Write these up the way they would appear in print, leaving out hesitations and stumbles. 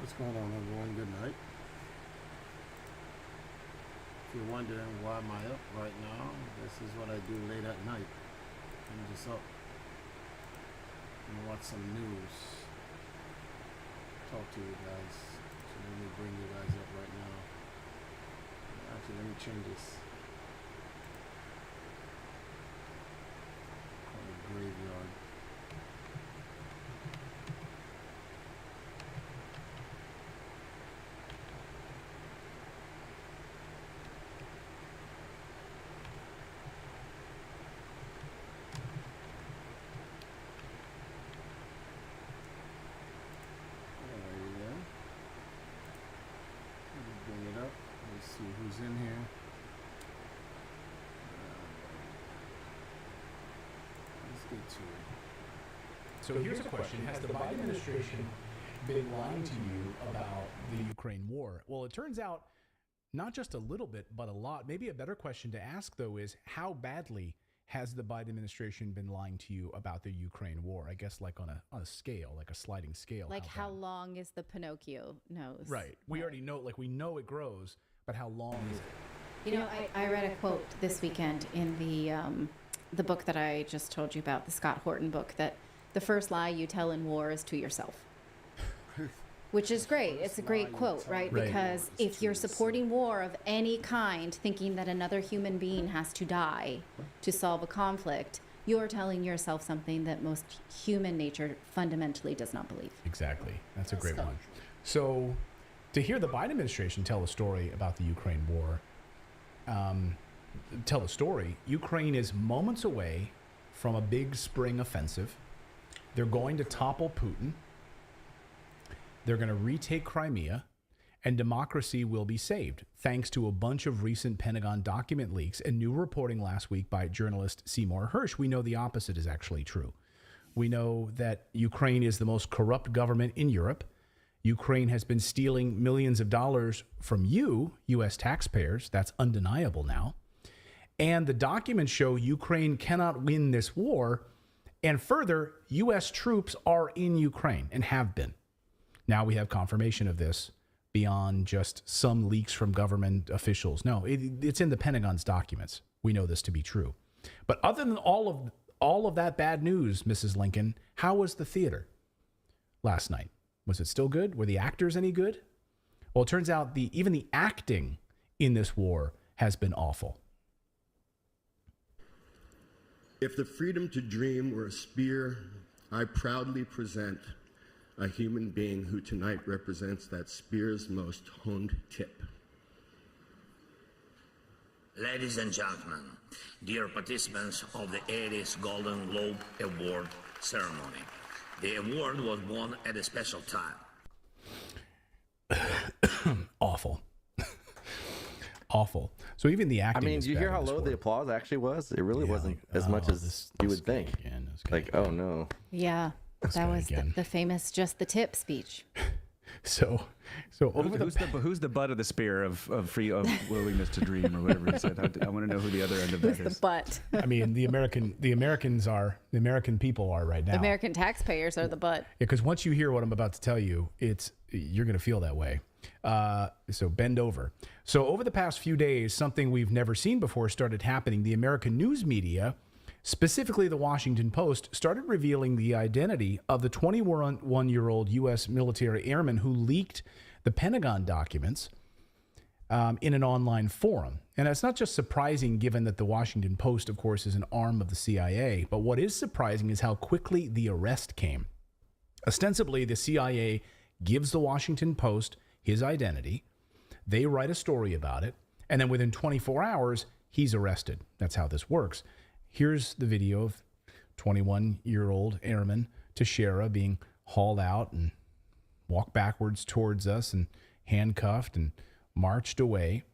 What's going on, everyone? Good night. If you're wondering why am I up right now, this is what I do late at night. I'm just up and watch some news. Talk to you guys. So let me bring you guys up right now. Actually, let me change this. Call it graveyard. Alrighty then. Let me bring it up. Let's see who's in here. Let's get to it. So here's a question. Has the Biden administration been lying to you about the Ukraine war? Well, it turns out not just a little bit, but a lot. Maybe a better question to ask, though, is how badly has the Biden administration been lying to you about the Ukraine war? I guess like on a scale, like a sliding scale. Like how bad? long is the Pinocchio nose? Right. We already know, like we know it grows, but how long is it? You know, I read a quote this weekend in the book that I just told you about, the Scott Horton book, that the first lie you tell in war is to yourself. Which is great. It's a great quote, right? Right. Because if you're supporting war of any kind, thinking that another human being has to die to solve a conflict, you're telling yourself something that most human nature fundamentally does not believe. Exactly. That's a great one. So to hear the Biden administration tell a story about the Ukraine war, tell the story, Ukraine is moments away from a big spring offensive. They're going to topple Putin. They're going to retake Crimea, and democracy will be saved, thanks to a bunch of recent Pentagon document leaks and new reporting last week by journalist Seymour Hersh. We know the opposite is actually true. We know that Ukraine is the most corrupt government in Europe. Ukraine has been stealing millions of dollars from you, U.S. taxpayers. That's undeniable now. And the documents show Ukraine cannot win this war. And further, U.S. troops are in Ukraine and have been. Now we have confirmation of this beyond just some leaks from government officials. No, it's in the Pentagon's documents. We know this to be true. But other than all of that bad news, Mrs. Lincoln, how was the theater last night? Was it still good? Were the actors any good? Well, it turns out even the acting in this war has been awful. If the freedom to dream were a spear, I proudly present a human being who tonight represents that spear's most honed tip. Ladies and gentlemen, dear participants of the 80th Golden Globe Award ceremony, the award was won at a special time. Awful. Awful. So even the acting. I mean, is do you bad hear in how this low war. the applause actually was? It really wasn't as much as you would think. Like, oh no. Yeah, that guy was again. the famous "just the tip" speech. So over Who's the butt of the spear of willingness to dream or whatever he said? I want to know who the other end of that The is. butt. I mean, the American people are right now. The American taxpayers are the butt. Because once you hear what I'm about to tell you, you're going to feel that way. So bend over. So over the past few days, something we've never seen before started happening. The American news media, specifically the Washington Post, started revealing the identity of the 21-year-old U.S. military airman who leaked the Pentagon documents in an online forum. And that's not just surprising given that the Washington Post, of course, is an arm of the CIA. But what is surprising is how quickly the arrest came. Ostensibly, the CIA gives the Washington Post his identity. They write a story about it. And then within 24 hours, he's arrested. That's how this works. Here's the video of 21-year-old airman Teixeira being hauled out and walked backwards towards us and handcuffed and marched away.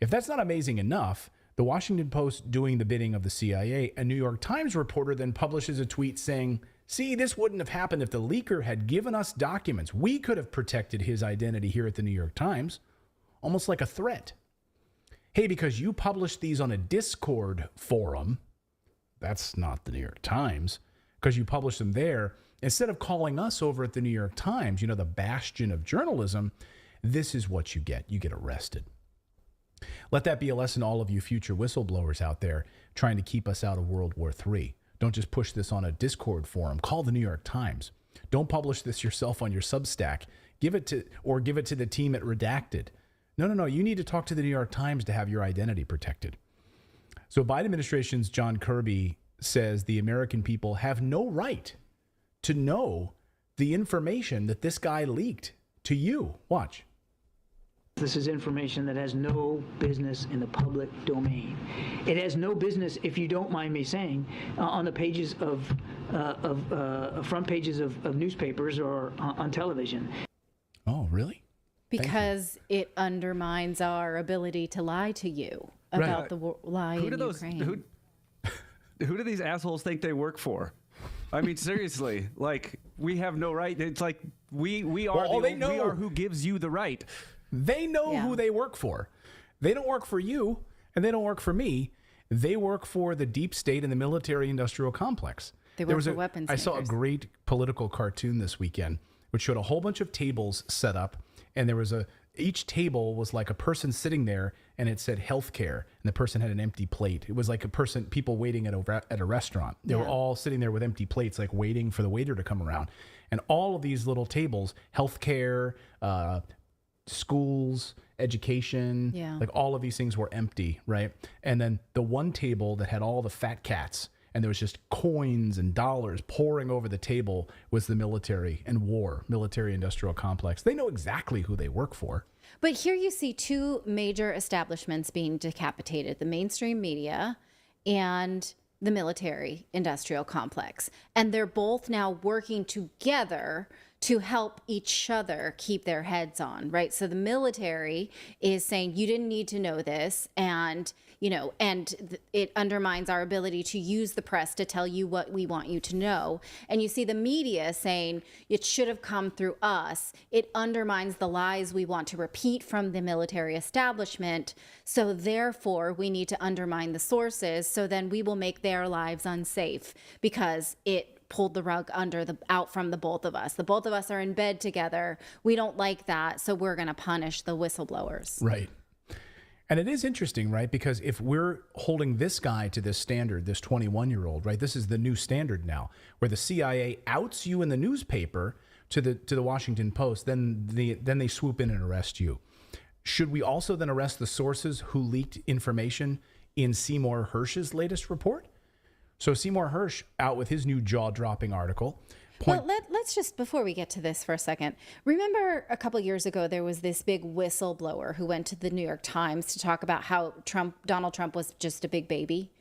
If that's not amazing enough, the Washington Post doing the bidding of the CIA, a New York Times reporter then publishes a tweet saying, "See, this wouldn't have happened if the leaker had given us documents. We could have protected his identity here at the New York Times." Almost like a threat. Hey, because you published these on a Discord forum, that's not the New York Times, because you published them there, Instead of calling us over at the New York Times, the bastion of journalism, this is what you get. You get arrested. Let that be a lesson to all of you future whistleblowers out there trying to keep us out of World War III. Don't just push this on a Discord forum. Call the New York Times. Don't publish this yourself on your Substack. Give it to the team at Redacted. No. You need to talk to the New York Times to have your identity protected. So Biden administration's John Kirby says the American people have no right to know the information that this guy leaked to you. Watch. This is information that has no business in the public domain. It has no business, if you don't mind me saying, on the pages of front pages of newspapers or on television. Oh, really? Because it undermines our ability to lie to you about the lie in Ukraine. Who do these assholes think they work for? I mean, seriously, like, we have no right. It's like we are we are who gives you the right. They know who they work for. They don't work for you, and they don't work for me. They work for the deep state and the military-industrial complex. They work for weapons makers. I saw a great political cartoon this weekend, which showed a whole bunch of tables set up, and there was each table was like a person sitting there, and it said healthcare, and the person had an empty plate. It was like people waiting at a restaurant. They were all sitting there with empty plates, like waiting for the waiter to come around. And all of these little tables, healthcare, schools, education, like all of these things were empty, right? And then the one table that had all the fat cats, and there was just coins and dollars pouring over the table, was the military and military-industrial complex. They know exactly who they work for. But here you see two major establishments being decapitated, the mainstream media and the military-industrial complex. And they're both now working together to help each other keep their heads on, right? So the military is saying, you didn't need to know this, and it undermines our ability to use the press to tell you what we want you to know. And you see the media saying, it should have come through us. It undermines the lies we want to repeat from the military establishment. So therefore, we need to undermine the sources, so then we will make their lives unsafe, because it pulled the rug out from the both of us. The both of us are in bed together. We don't like that, so we're going to punish the whistleblowers. Right. And it is interesting, right? Because if we're holding this guy to this standard, this 21-year-old, right? This is the new standard now, where the CIA outs you in the newspaper to the Washington Post, then they swoop in and arrest you. Should we also then arrest the sources who leaked information in Seymour Hersh's latest report? So Seymour Hersh out with his new jaw-dropping article. Well, let's just, before we get to this for a second, remember a couple years ago, there was this big whistleblower who went to the New York Times to talk about how Donald Trump was just a big baby.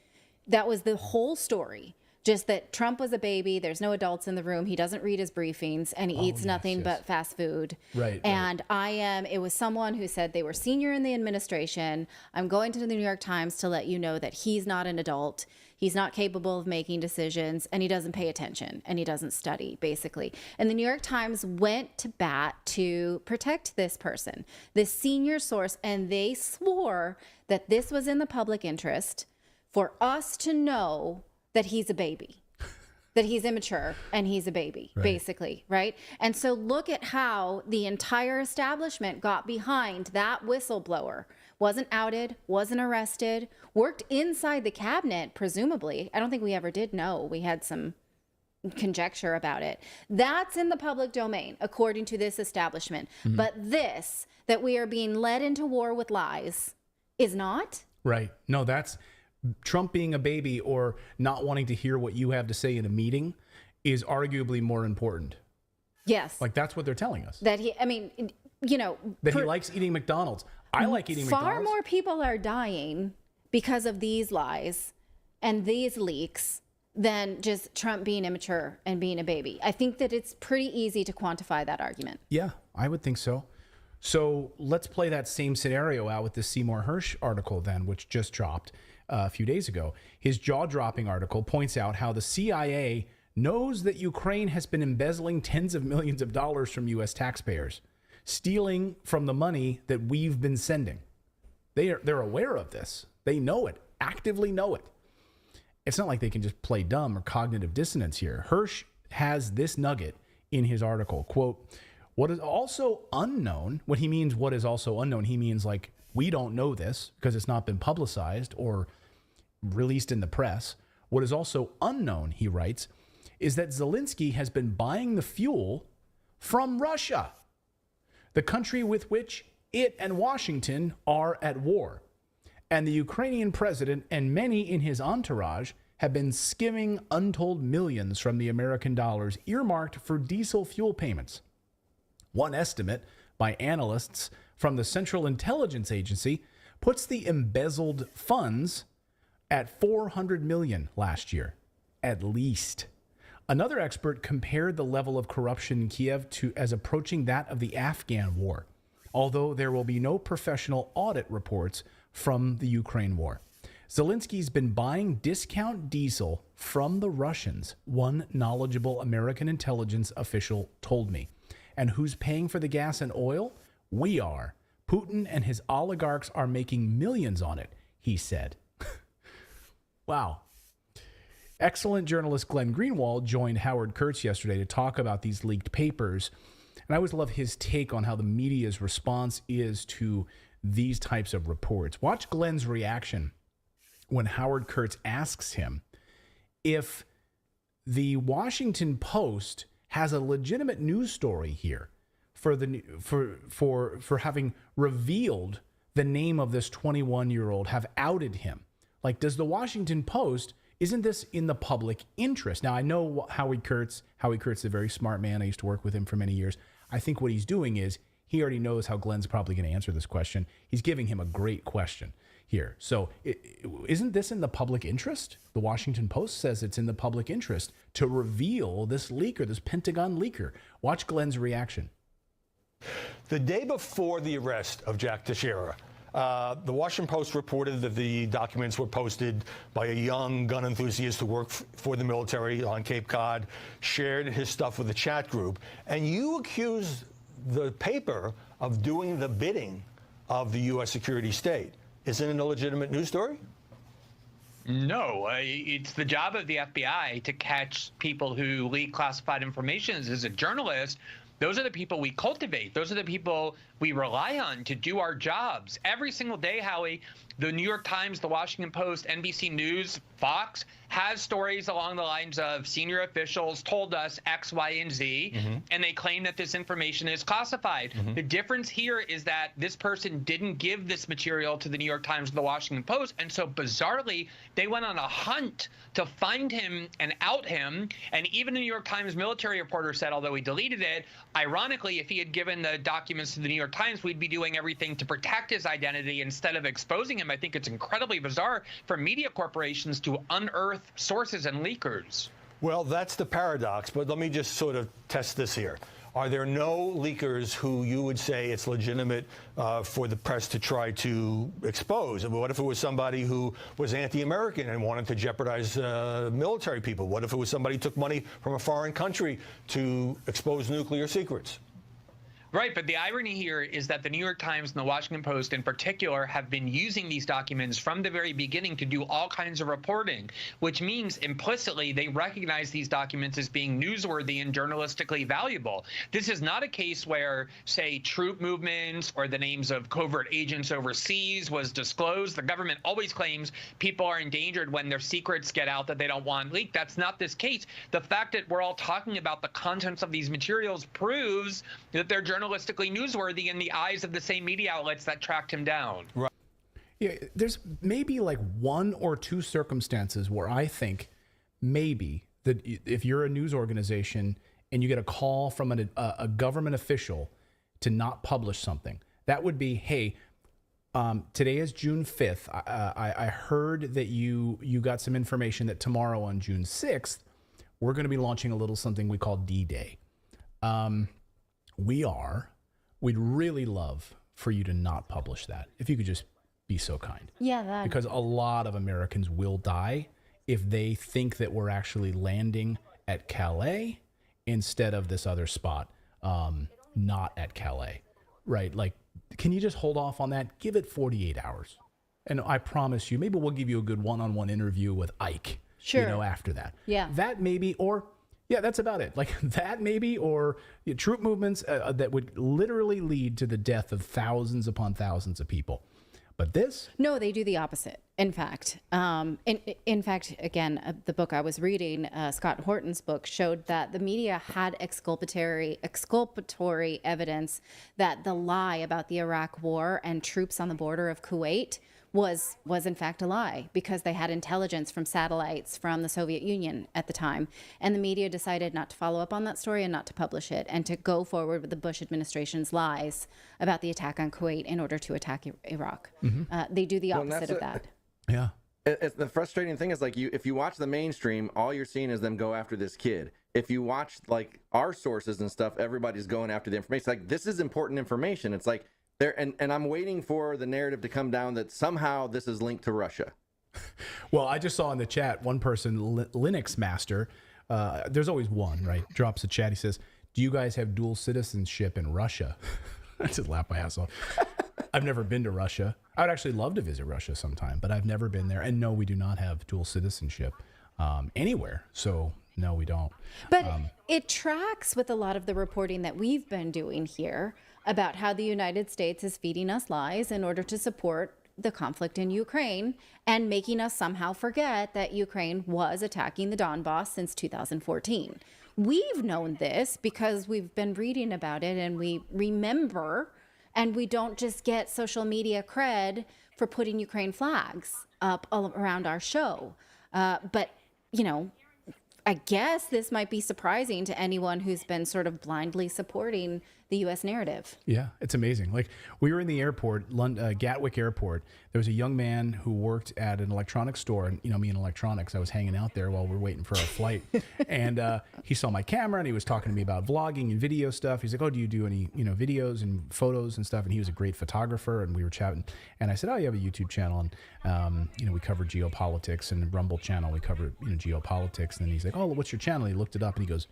That was the whole story. Just that Trump was a baby. There's no adults in the room. He doesn't read his briefings, and he eats nothing but fast food. Right. And it was someone who said they were senior in the administration. I'm going to the New York Times to let you know that he's not an adult. He's not capable of making decisions, and he doesn't pay attention, and he doesn't study, basically. And the New York Times went to bat to protect this person, this senior source, and they swore that this was in the public interest for us to know that he's a baby, that he's immature and he's a baby, basically, right? And so look at how the entire establishment got behind that whistleblower. Wasn't outed, wasn't arrested, worked inside the cabinet, presumably. I don't think we ever did know. We had some conjecture about it. That's in the public domain, according to this establishment. Mm-hmm. But this, that we are being led into war with lies, is not. Right. No, that's Trump being a baby or not wanting to hear what you have to say in a meeting is arguably more important. Yes. Like, that's what they're telling us. That he likes eating McDonald's. I like eating McDonald's. Far more people are dying because of these lies and these leaks than just Trump being immature and being a baby. I think that it's pretty easy to quantify that argument. Yeah, I would think so. So let's play that same scenario out with the Seymour Hersh article then, which just dropped a few days ago. His jaw-dropping article points out how the CIA knows that Ukraine has been embezzling tens of millions of dollars from U.S. taxpayers, stealing from the money that we've been sending. They're aware of this. They know it, actively know it. It's not like they can just play dumb or cognitive dissonance here. Hersh has this nugget in his article. Quote, what is also unknown, what he means what is also unknown, he means like we don't know this because it's not been publicized or released in the press. What is also unknown, he writes, is that Zelensky has been buying the fuel from Russia, the country with which it and Washington are at war. And the Ukrainian president and many in his entourage have been skimming untold millions from the American dollars earmarked for diesel fuel payments. One estimate by analysts from the Central Intelligence Agency puts the embezzled funds at $400 million last year, at least. Another expert compared the level of corruption in Kiev to as approaching that of the Afghan war, although there will be no professional audit reports from the Ukraine war. Zelensky's been buying discount diesel from the Russians, one knowledgeable American intelligence official told me. And who's paying for the gas and oil? We are. Putin and his oligarchs are making millions on it, he said. Wow. Excellent journalist Glenn Greenwald joined Howard Kurtz yesterday to talk about these leaked papers. And I always love his take on how the media's response is to these types of reports. Watch Glenn's reaction when Howard Kurtz asks him if the Washington Post has a legitimate news story here for having revealed the name of this 21-year-old, have outed him. Like, does the Washington Post, isn't this in the public interest? Now, I know Howie Kurtz is a very smart man. I used to work with him for many years. I think what he's doing is he already knows how Glenn's probably going to answer this question. He's giving him a great question here. So isn't this in the public interest? The Washington Post says it's in the public interest to reveal this leaker, this Pentagon leaker. Watch Glenn's reaction. The day before the arrest of Jack Teixeira, the Washington Post reported that the documents were posted by a young gun enthusiast who worked for the military on Cape Cod, shared his stuff with a chat group, and you accused the paper of doing the bidding of the U.S. security state. Isn't it a legitimate news story? No, it's the job of the FBI to catch people who leak classified information. As a journalist, those are the people we cultivate. Those are the people we rely on to do our jobs. Every single day, Howie, the New York Times, the Washington Post, NBC News, Fox has stories along the lines of senior officials told us X, Y, and Z, and they claim that this information is classified. The difference here is that this person didn't give this material to the New York Times or the Washington Post, and so bizarrely, they went on a hunt to find him and out him, and even the New York Times military reporter said, although he deleted it, ironically, if he had given the documents to the New York Times, we'd be doing everything to protect his identity instead of exposing him. I think it's incredibly bizarre for media corporations to unearth sources and leakers. Well, that's the paradox, but let me just sort of test this here. Are there no leakers who you would say it's legitimate for the press to try to expose? I mean, what if it was somebody who was anti-American and wanted to jeopardize military people? What if it was somebody who took money from a foreign country to expose nuclear secrets? Right, but the irony here is that the New York Times and the Washington Post in particular have been using these documents from the very beginning to do all kinds of reporting, which means implicitly they recognize these documents as being newsworthy and journalistically valuable. This is not a case where, say, troop movements or the names of covert agents overseas was disclosed. The government always claims people are endangered when their secrets get out that they don't want leaked. That's not this case. The fact that we're all talking about the contents of these materials proves that they're journalistically newsworthy in the eyes of the same media outlets that tracked him down. Right. Yeah, there's maybe like one or two circumstances where I think maybe that if you're a news organization and you get a call from a government official to not publish something, that would be, hey, today is June 5th. I heard that you got some information that tomorrow on June 6th, we're going to be launching a little something we call D-Day. We'd really love for you to not publish that. If you could just be so kind. Yeah, that. Because a lot of Americans will die if they think that we're actually landing at Calais instead of this other spot, not at Calais, right? Like, can you just hold off on that? Give it 48 hours. And I promise you, maybe we'll give you a good one-on-one interview with Ike, sure, after that. Yeah. That maybe, or Yeah, that's about it. Like that maybe, or troop movements that would literally lead to the death of thousands upon thousands of people. But this? No, they do the opposite. In fact, again, the book I was reading, Scott Horton's book, showed that the media had exculpatory evidence that the lie about the Iraq War and troops on the border of Kuwait was in fact a lie, because they had intelligence from satellites from the Soviet Union at the time. And the media decided not to follow up on that story and not to publish it, and to go forward with the Bush administration's lies about the attack on Kuwait in order to attack Iraq. They do the opposite of that. Yeah. The frustrating thing is, like, if you watch the mainstream, all you're seeing is them go after this kid. If you watch like our sources and stuff, everybody's going after the information. Like, this is important information. It's like, and I'm waiting for the narrative to come down that somehow this is linked to Russia. Well, I just saw in the chat one person, Linux Master, there's always one, right? Drops a chat. He says, "Do you guys have dual citizenship in Russia?" I just laughed my ass off. I've never been to Russia. I would actually love to visit Russia sometime, but I've never been there. And no, we do not have dual citizenship anywhere. So no, we don't. But it tracks with a lot of the reporting that we've been doing here about how the United States is feeding us lies in order to support the conflict in Ukraine, and making us somehow forget that Ukraine was attacking the Donbass since 2014. We've known this because we've been reading about it, and we remember, and we don't just get social media cred for putting Ukraine flags up all around our show. But, you know, I guess this might be surprising to anyone who's been sort of blindly supporting the U.S. narrative. Yeah, it's amazing. Like, we were in the airport, Gatwick Airport. There was a young man who worked at an electronics store, and you know me and electronics. I was hanging out there while we were waiting for our flight, and he saw my camera, and he was talking to me about vlogging and video stuff. He's like, "Oh, do you do any videos and photos and stuff?" And he was a great photographer, and we were chatting. And I said, "Oh, you have a YouTube channel, and we cover geopolitics, and the Rumble channel we cover geopolitics." And then he's like, "Oh, what's your channel?" He looked it up, and he goes,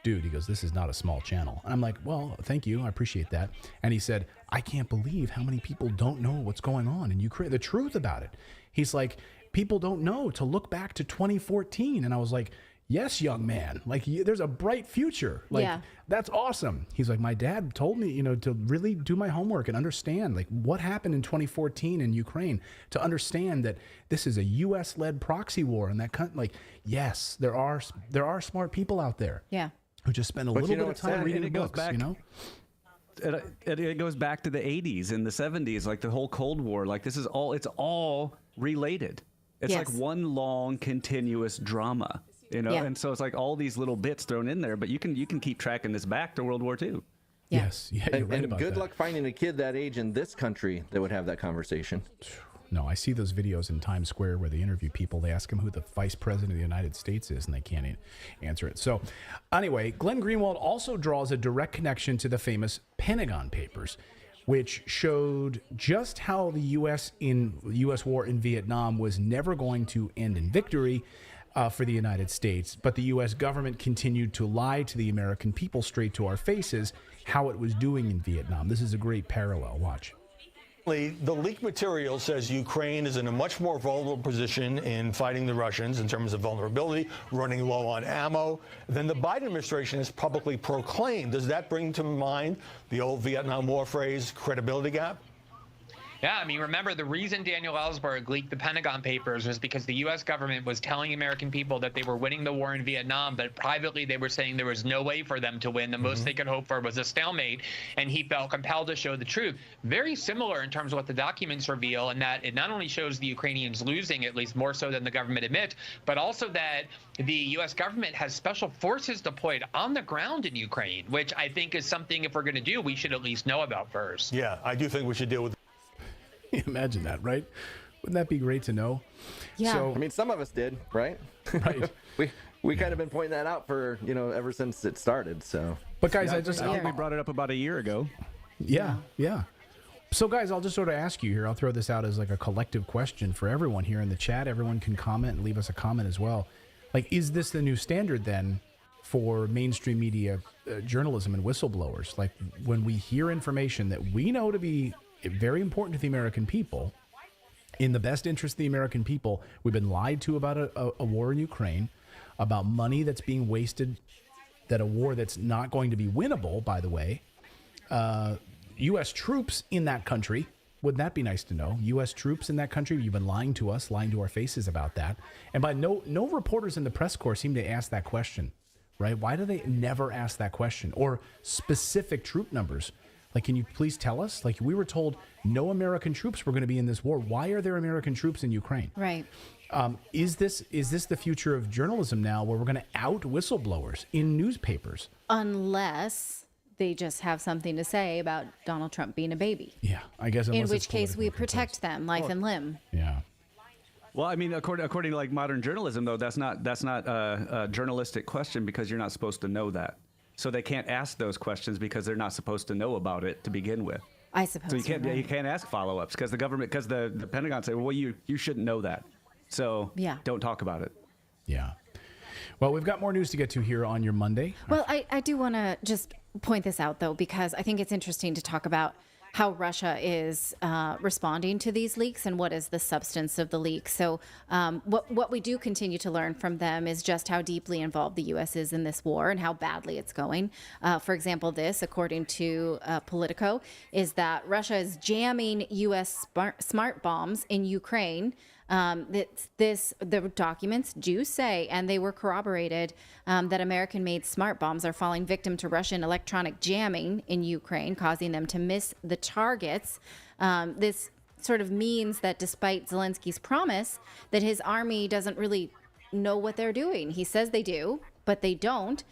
"Dude," he goes, "this is not a small channel." And I'm like, "Well, thank you. I appreciate that." And he said, "I can't believe how many people don't know what's going on in Ukraine, the truth about it." He's like, "People don't know to look back to 2014. And I was like, "Yes, young man, like there's a bright future. Like, yeah. That's awesome." He's like, "My dad told me, to really do my homework and understand like what happened in 2014 in Ukraine, to understand that this is a U.S. led proxy war." And that like, yes, there are smart people out there. Yeah. Who just spend a little bit of time reading the books, It goes back to the 80s and the 70s, like the whole Cold War. Like, it's all related. It's like one long continuous drama, Yeah. And so it's like all these little bits thrown in there, but you can keep tracking this back to World War II. Yeah. Yes, yeah, you're right about that. Good luck finding a kid that age in this country that would have that conversation. No, I see those videos in Times Square where they interview people. They ask them who the vice president of the United States is, and they can't answer it. So anyway, Glenn Greenwald also draws a direct connection to the famous Pentagon Papers, which showed just how the U.S. war in Vietnam was never going to end in victory for the United States, but the U.S. government continued to lie to the American people straight to our faces how it was doing in Vietnam. This is a great parallel. Watch. The leaked material says Ukraine is in a much more vulnerable position in fighting the Russians in terms of vulnerability, running low on ammo, than the Biden administration has publicly proclaimed. Does that bring to mind the old Vietnam War phrase, credibility gap? Yeah, I mean, remember, the reason Daniel Ellsberg leaked the Pentagon Papers was because the U.S. government was telling American people that they were winning the war in Vietnam, but privately they were saying there was no way for them to win. The most they could hope for was a stalemate, and he felt compelled to show the truth. Very similar in terms of what the documents reveal, in that it not only shows the Ukrainians losing, at least more so than the government admits, but also that the U.S. government has special forces deployed on the ground in Ukraine, which I think is something, if we're going to do, we should at least know about first. Yeah, I do think we should deal with. Imagine that, right? Wouldn't that be great to know? Yeah. So, I mean, some of us did, right? Right. we kind of been pointing that out for ever since it started. So, but guys, I think we brought it up about a year ago. Yeah. So guys, I'll just sort of ask you here. I'll throw this out as like a collective question for everyone here in the chat. Everyone can comment and leave us a comment as well. Like, is this the new standard then for mainstream media journalism and whistleblowers? Like, when we hear information that we know to be very important to the American people, in the best interest of the American people, we've been lied to about a war in Ukraine. about money that's being wasted, that a war that's not going to be winnable, by the way. U.S. troops in that country. Wouldn't that be nice to know? U.S. troops in that country. You've been lying to us, lying to our faces about that. And by no reporters in the press corps seem to ask that question, right? Why do they never ask that question? Or specific troop numbers? Like, can you please tell us? Like, we were told no American troops were going to be in this war. Why are there American troops in Ukraine? Right. Is this the future of journalism now, where we're going to out whistleblowers in newspapers? Unless they just have something to say about Donald Trump being a baby. Yeah, I guess. In which case we protect them, life and limb. Yeah. Well, I mean, according to like modern journalism, though, that's not a journalistic question, because you're not supposed to know that. So they can't ask those questions because they're not supposed to know about it to begin with. I suppose. So you can't ask follow-ups because the Pentagon say, well, you shouldn't know that. So don't talk about it. Yeah. Well, we've got more news to get to here on your Monday. Well, I do want to just point this out, though, because I think it's interesting to talk about how Russia is responding to these leaks and what is the substance of the leaks. So what we do continue to learn from them is just how deeply involved the U.S. is in this war and how badly it's going. For example, according to Politico, is that Russia is jamming U.S. smart bombs in Ukraine. The documents do say, and they were corroborated, that American-made smart bombs are falling victim to Russian electronic jamming in Ukraine, causing them to miss the targets. This sort of means that despite Zelensky's promise that his army doesn't really know what they're doing, he says they do, but they don't.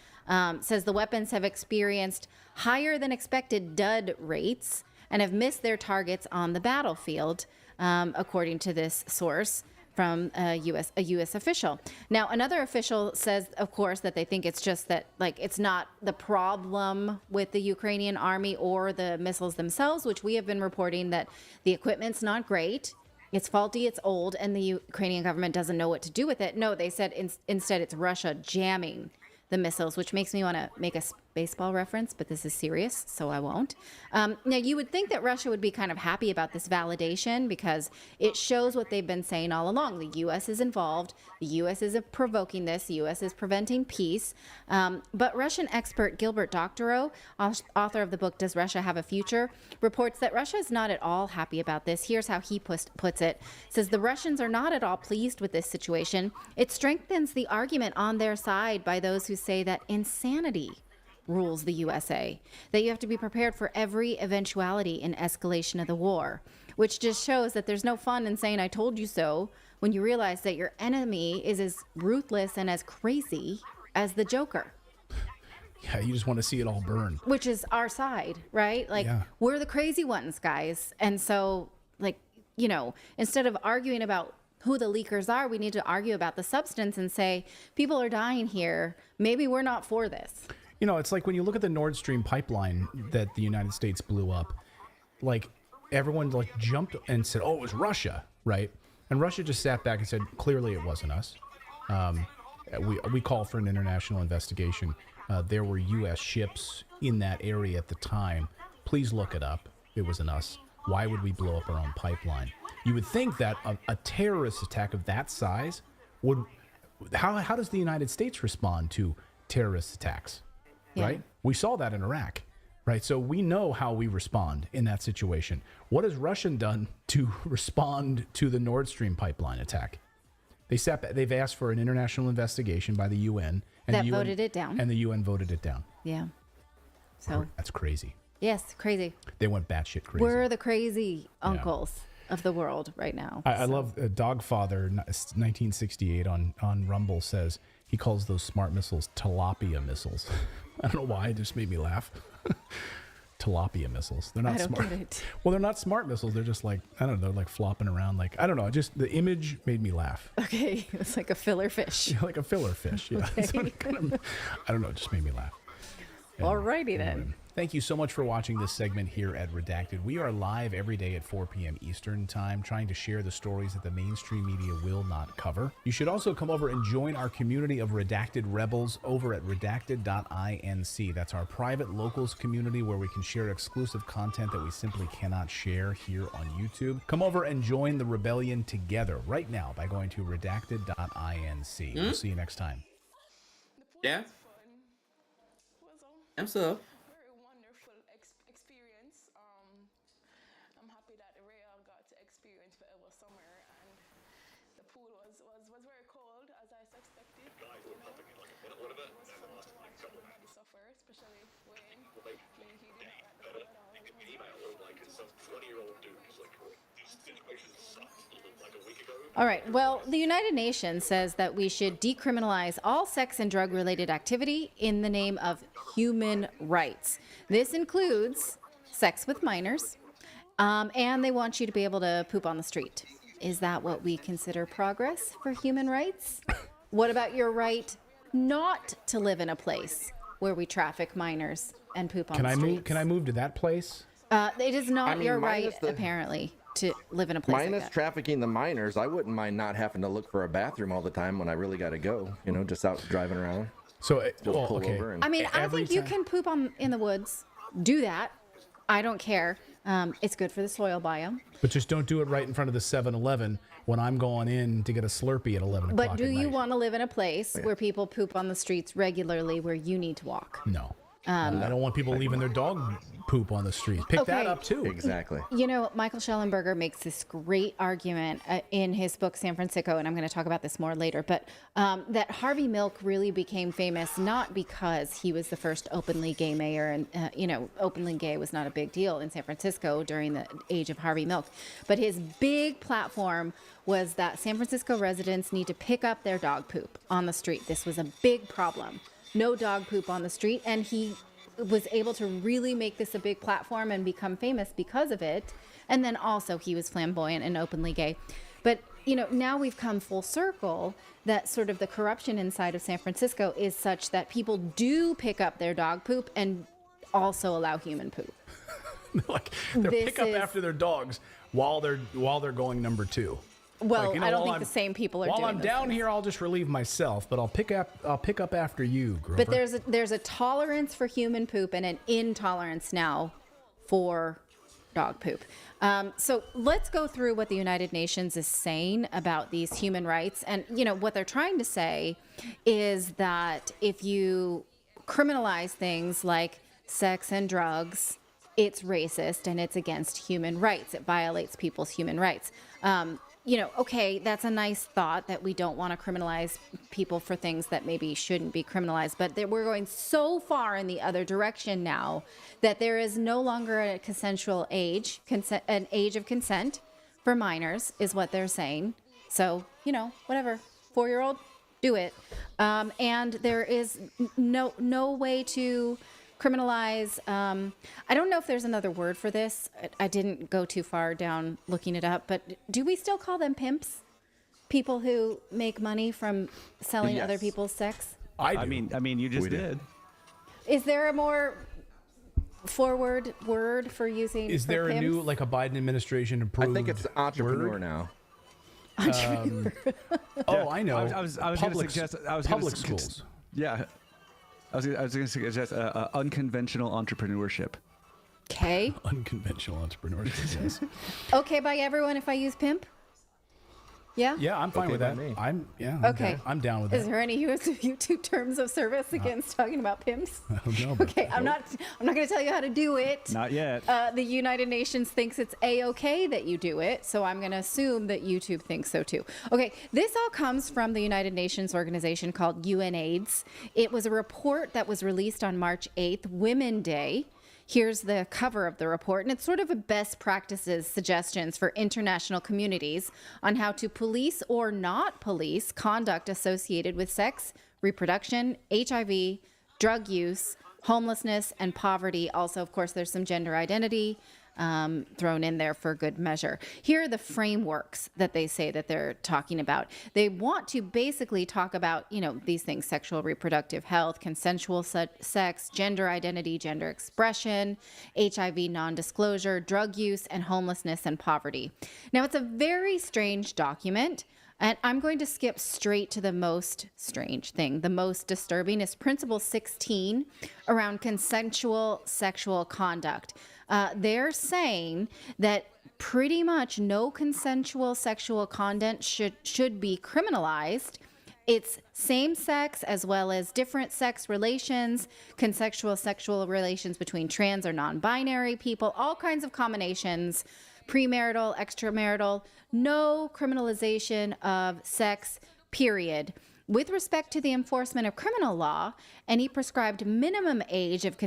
Says the weapons have experienced higher than expected dud rates and have missed their targets on the battlefield. According to this source from a U.S. official. Now, another official says, of course, that they think it's just that, like, it's not the problem with the Ukrainian army or the missiles themselves, which we have been reporting that the equipment's not great. It's faulty, it's old, and the Ukrainian government doesn't know what to do with it. No, they said instead it's Russia jamming the missiles, which makes me want to make a baseball reference, but this is serious, so I won't. Now, you would think that Russia would be kind of happy about this validation because it shows what they've been saying all along. The U.S. is involved. The U.S. is provoking this. The U.S. is preventing peace. But Russian expert Gilbert Doctorow, author of the book Does Russia Have a Future?, reports that Russia is not at all happy about this. Here's how he puts it. Says the Russians are not at all pleased with this situation. It strengthens the argument on their side by those who say that insanity rules the USA, that you have to be prepared for every eventuality in escalation of the war, which just shows that there's no fun in saying I told you so when you realize that your enemy is as ruthless and as crazy as the Joker. Yeah, you just want to see it all burn. Which is our side, right? Like, we're the crazy ones, guys. And so, like, you know, instead of arguing about who the leakers are, we need to argue about the substance and say, people are dying here. Maybe we're not for this. You know, it's like when you look at the Nord Stream pipeline that the United States blew up, like everyone like jumped and said, oh, it was Russia, right? And Russia just sat back and said, clearly it wasn't us. We call for an international investigation. There were U.S. ships in that area at the time. Please look it up. It wasn't us. Why would we blow up our own pipeline? You would think that a terrorist attack of that size would... How does the United States respond to terrorist attacks? Yeah. Right? We saw that in Iraq, right? So we know how we respond in that situation. What has Russia done to respond to the Nord Stream pipeline attack? They've asked for an international investigation by the UN. And that voted it down. And the UN voted it down. Yeah. So that's crazy. Yes, crazy. They went batshit crazy. We're the crazy uncles of the world right now. I love Dogfather 1968 on Rumble says he calls those smart missiles tilapia missiles. I don't know why, it just made me laugh. Tilapia missiles. They're not smart. Get it. Well, they're not smart missiles. They're just like, I don't know, like flopping around. Like, I don't know. Just the image made me laugh. Okay. It's like a filler fish. Yeah, like a filler fish. Yeah. Okay. So I don't know. It just made me laugh. Alrighty then. Thank you so much for watching this segment here at Redacted. We are live every day at 4 p.m. Eastern Time, trying to share the stories that the mainstream media will not cover. You should also come over and join our community of Redacted Rebels over at redacted.inc. That's our private locals community where we can share exclusive content that we simply cannot share here on YouTube. Come over and join the rebellion together right now by going to redacted.inc. We'll see you next time. Yeah. I'm still. Very wonderful experience. I'm happy that Rhea got to experience forever summer, and the pool was very cold as I suspected. Guys, we're popping in like a minute. What about it was fun to watch everybody suffer, especially when he did not like the cold at all. It was Email or like some 20-year-old dude who's like, these situations sucked like a week ago. All right. Well, the United Nations says that we should decriminalize all sex and drug-related activity in the name of human rights. This includes sex with minors, and they want you to be able to poop on the street. Is that what we consider progress for human rights? What about your right not to live in a place where we traffic minors and poop on the streets? Can I move to that place? It is not your right, minus the- apparently, to live in a place like Minus that. trafficking the minors, I wouldn't mind not having to look for a bathroom all the time when I really got to go. You know, just out driving around. So, Just pull over and I mean, I Every think you time- can poop in the woods. Do that. I don't care. It's good for the soil biome. But just don't do it right in front of the 7-Eleven when I'm going in to get a Slurpee at 11 o'clock. But do at you night. want to live in a place where people poop on the streets regularly where you need to walk? No. I don't want people leaving their dog poop on the street. Pick that Okay. up too. Exactly. You know, Michael Schellenberger makes this great argument in his book, San Francisco, and I'm going to talk about this more later, but that Harvey Milk really became famous not because he was the first openly gay mayor, and, openly gay was not a big deal in San Francisco during the age of Harvey Milk, but his big platform was that San Francisco residents need to pick up their dog poop on the street. This was a big problem. No dog poop on the street, and he was able to really make this a big platform and become famous because of it. And then also he was flamboyant and openly gay. But, now we've come full circle that sort of the corruption inside of San Francisco is such that people do pick up their dog poop and also allow human poop. Like they This pick up is- after their dogs while they're going number 2. Well, Like, I don't think while the same people are while doing I'm those down things. here, I'll just relieve myself, but I'll pick up after you, Grover. But there's a tolerance for human poop and an intolerance now for dog poop. So let's go through what the United Nations is saying about these human rights. And, what they're trying to say is that if you criminalize things like sex and drugs, it's racist and it's against human rights. It violates people's human rights. Okay, that's a nice thought that we don't want to criminalize people for things that maybe shouldn't be criminalized, but we're going so far in the other direction now that there is no longer a consensual age, an age of consent for minors is what they're saying. So, whatever, 4-year-old, do it. And there is no way to criminalize. I don't know if there's another word for this. I didn't go too far down looking it up, but do we still call them pimps? People who make money from selling Yes. other people's sex? I mean, you just did. Is there a more forward word for using? Is for there a pimps? new, like a Biden administration approved? I think it's entrepreneur word? now. Oh, I know. I was going to Public- suggest. public schools. Yeah. I was going to suggest unconventional entrepreneurship. Okay. Unconventional entrepreneurship. Yes. Okay, by everyone, if I use pimp? Yeah? Yeah, I'm fine Okay with by that. me. I'm Okay. I'm down with Is that. there any YouTube terms of service against talking about pimps? I don't know, but- Okay, I'm not going to tell you how to do it. Not yet. The United Nations thinks it's a-okay that you do it, so I'm going to assume that YouTube thinks so too. Okay, this all comes from the United Nations organization called UNAIDS. It was a report that was released on March 8th, Women Day. Here's the cover of the report, and it's sort of a best practices suggestions for international communities on how to police or not police conduct associated with sex, reproduction, HIV, drug use, homelessness, and poverty. Also, of course, there's some gender identity thrown in there for good measure. Here are the frameworks that they say that they're talking about. They want to basically talk about, these things: sexual reproductive health, consensual sex, gender identity, gender expression, HIV non-disclosure, drug use, and homelessness and poverty. Now, it's a very strange document. And I'm going to skip straight to the most strange thing. The most disturbing is Principle 16 around consensual sexual conduct. They're saying that pretty much no consensual sexual conduct should be criminalized, It's same sex as well as different sex relations, consensual sexual relations between trans or non-binary people, all kinds of combinations, premarital, extramarital, no criminalization of sex, period. With respect to the enforcement of criminal law, any prescribed minimum age of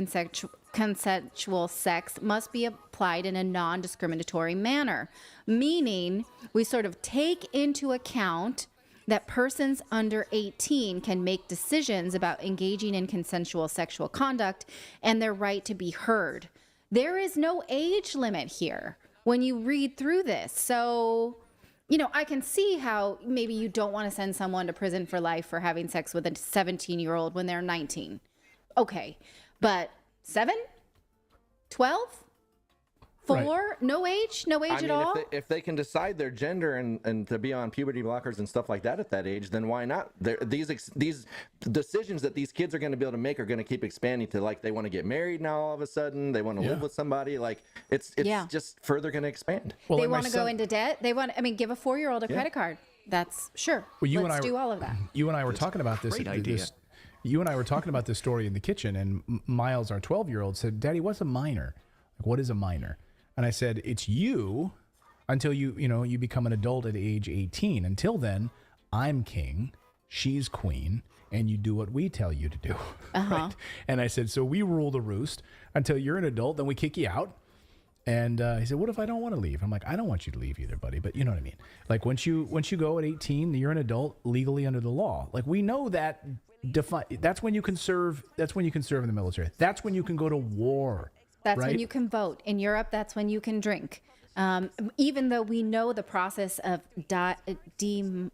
consensual sex must be applied in a non-discriminatory manner, meaning we sort of take into account that persons under 18 can make decisions about engaging in consensual sexual conduct and their right to be heard. There is no age limit here when you read through this. So, I can see how maybe you don't want to send someone to prison for life for having sex with a 17-year-old when they're 19. Okay, but 7? 12? 4? Right. No age at all? If they can decide their gender and to be on puberty blockers and stuff like that at that age, then why not? These decisions that these kids are going to be able to make are going to keep expanding to, like, they want to get married now all of a sudden, they want to live with somebody, like it's just further going to expand. Well, they want to go into debt. They want, give a 4-year-old a credit card. That's sure. Well, Let's do all of that. You and I were talking about this. Great idea. You and I were talking about this story in the kitchen, and Miles, our 12-year-old, said, "Daddy, what's a minor? Like, what is a minor?" And I said, "It's you until you become an adult at age 18. Until then, I'm king, she's queen, and you do what we tell you to do." Right? And I said, "So we rule the roost until you're an adult, then we kick you out." And he said, "What if I don't want to leave?" I'm like, "I don't want you to leave either, buddy, but you know what I mean. Like, once you go at 18, you're an adult legally under the law. Like, we know that that's when you can serve. That's when you can serve in the military. That's when you can go to war. That's right? when you can vote. In Europe, that's when you can drink. Even though we know the process of demyelination,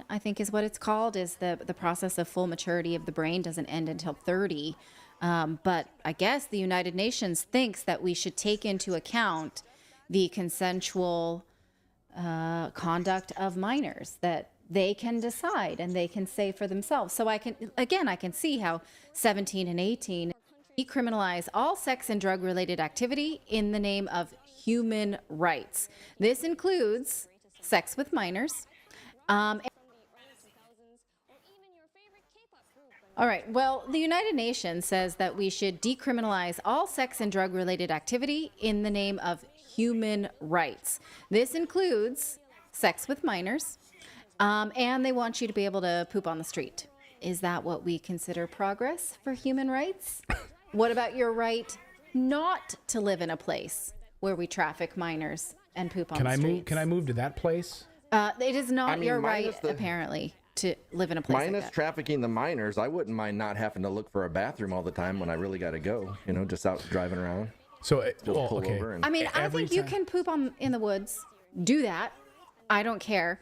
I think is what it's called, is the process of full maturity of the brain doesn't end until 30. But I guess the United Nations thinks that we should take into account the consensual conduct of minors, that they can decide and they can say for themselves. So I can see how 17 and 18 decriminalize all sex and drug related activity in the name of human rights. This includes sex with minors. All right. Well, the United Nations says that we should decriminalize all sex and drug related activity in the name of human rights. This includes sex with minors. And they want you to be able to poop on the street. Is that what we consider progress for human rights? What about your right not to live in a place where we traffic minors and poop on the streets? Can I move to that place? It is not your right, apparently, to live in a place like minus that. trafficking the minors, I wouldn't mind not having to look for a bathroom all the time when I really got to go, just out driving around. So, pull over and I think you can poop in the woods. Do that. I don't care.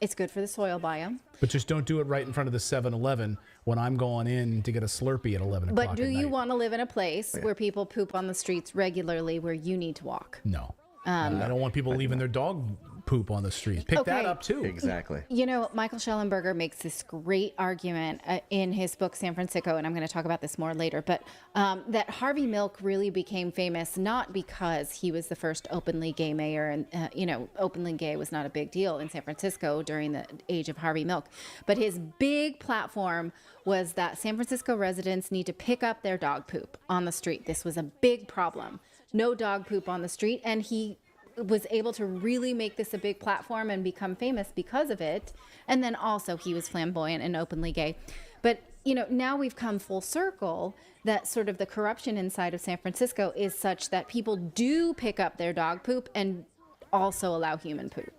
It's good for the soil biome. But just don't do it right in front of the 7-Eleven when I'm going in to get a Slurpee at 11 o'clock. But do you want to live in a place where people poop on the streets regularly, where you need to walk? No. I don't want people leaving their dog poop on the streets. Pick that up too. Exactly. Michael Schellenberger makes this great argument in his book San Francisco, and I'm going to talk about this more later, but that Harvey Milk really became famous not because he was the first openly gay mayor, and openly gay was not a big deal in San Francisco during the age of Harvey Milk, but his big platform was that San Francisco residents need to pick up their dog poop on the street. This was a big problem. No dog poop on the street, and he was able to really make this a big platform and become famous because of it. And then also he was flamboyant and openly gay. But, now we've come full circle that sort of the corruption inside of San Francisco is such that people do pick up their dog poop and also allow human poop.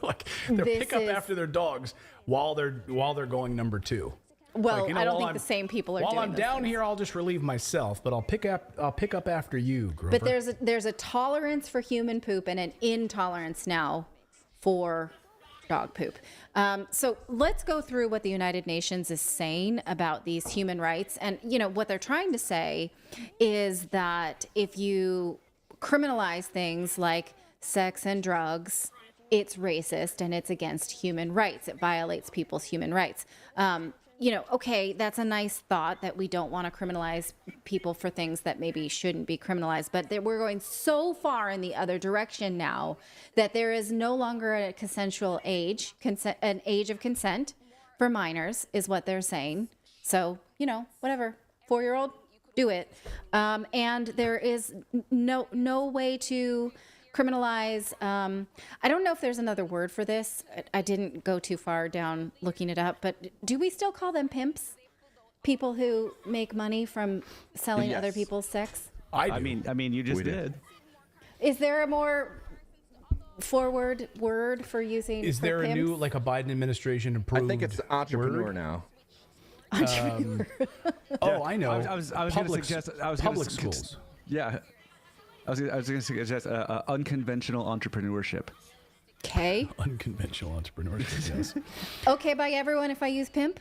Like they'll pick up after their dogs while they're going number 2. Well, I don't think the same people are doing While I'm down things. here, I'll just relieve myself, but I'll pick up after you, Grover. But there's a tolerance for human poop and an intolerance now for dog poop. So let's go through what the United Nations is saying about these human rights. And, what they're trying to say is that if you criminalize things like sex and drugs, it's racist and it's against human rights. It violates people's human rights. okay, that's a nice thought that we don't want to criminalize people for things that maybe shouldn't be criminalized, but we're going so far in the other direction now that there is no longer a consensual age, an age of consent for minors is what they're saying. So, whatever, 4-year-old, do it. And there is no way to criminalize. I don't know if there's another word for this. I didn't go too far down looking it up, but do we still call them pimps? People who make money from selling other people's sex? I mean, you just did. Is there a more forward word for using? Is there pimps? a new, like a Biden administration approved? I think it's entrepreneur word? now. Entrepreneur. I know. I was going to suggest. Public schools. Yeah. I was going to suggest unconventional entrepreneurship. Okay. Unconventional entrepreneurship, yes. Okay by everyone if I use pimp?